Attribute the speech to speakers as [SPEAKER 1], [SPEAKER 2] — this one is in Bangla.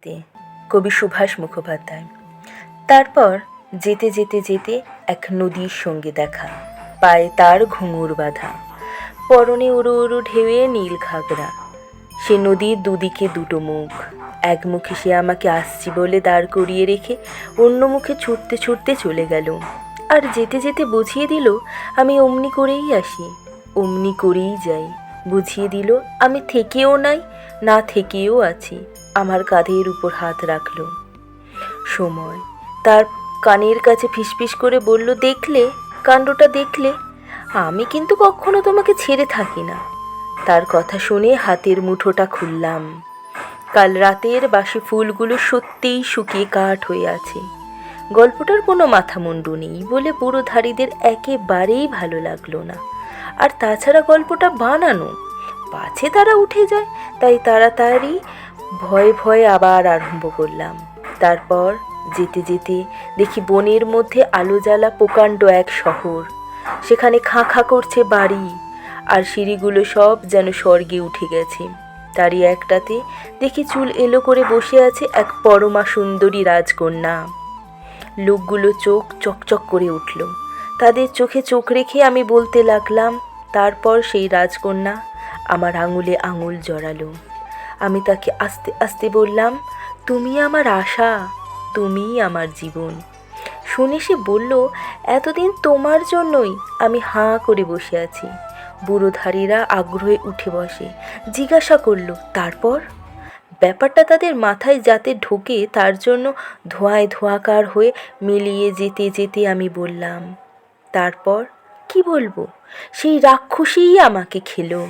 [SPEAKER 1] দেখতে। কবি সুভাষ মুখোপাধ্যায়। তারপর যেতে যেতে যেতে এক নদীর সঙ্গে দেখা, পায়ে তার ঘুঙুর বাঁধা, পরনে উড়ু উড়ু ঢেউয়ে নীল ঘাগরা। সে নদীর দুদিকে দুটো মুখ, এক মুখে সে আমাকে আসছি বলে দাঁড় করিয়ে রেখে অন্য মুখে ছুটতে ছুটতে চলে গেল। আর যেতে যেতে বুঝিয়ে দিল আমি অমনি করেই আসি, অমনি করেই যাই। বুঝিয়ে দিল আমি থেকেও নাই, না থেকেও আছি। আমার কাঁধের উপর হাত রাখল সময়, তার কানের কাছে ফিসফিস করে বলল, দেখলে কাণ্ডটা দেখলে, আমি কিন্তু কখনো তোমাকে ছেড়ে থাকি না। তার কথা শুনে হাতের মুঠোটা খুললাম। কাল রাতের বাসি ফুলগুলো সত্যিই শুকিয়ে কাঠ হয়ে আছে। গল্পটার কোনো মাথা মুন্ডু নেই বলে বুড়োধারীদের একেবারেই ভালো লাগলো না। আর তাছাড়া গল্পটা বানানো, পাছে তারা উঠে যায়, তাই তাড়াতাড়ি ভয়ে ভয়ে আবার আরম্ভ করলাম। তারপর যেতে যেতে দেখি বনের মধ্যে আলো জ্বালা প্রকাণ্ড এক শহর। সেখানে খাঁ খাঁ করছে বাড়ি, আর সিঁড়িগুলো সব যেন স্বর্গে উঠে গেছে। তারই একটাতে দেখি চুল এলো করে বসে আছে এক পরমা সুন্দরী রাজকন্যা। লোকগুলো চোখ চকচক করে উঠল। তাদের চোখে চোখ রেখে আমি বলতে লাগলাম। তারপর সেই রাজকন্যা আমার আঙুলে আঙুল জড়ালো। আমি তাকে আস্তে আস্তে বললাম, তুমি আমার আশা, তুমিই আমার জীবন। শুনে সে বলল, এতদিন তোমার জন্যই আমি হাঁ করে বসে আছি। বুড়োধারীরা আগ্রহে উঠে বসে, জিজ্ঞাসা করল, তারপর? ব্যাপারটা তাদের মাথায় যাতে ঢোকে তার জন্য ধোঁয়ায় ধোঁয়াকার হয়ে মিলিয়ে যেতে যেতে আমি বললাম, তারপর কি বলবো, সেই রাক্ষসীই আমাকে খেলো।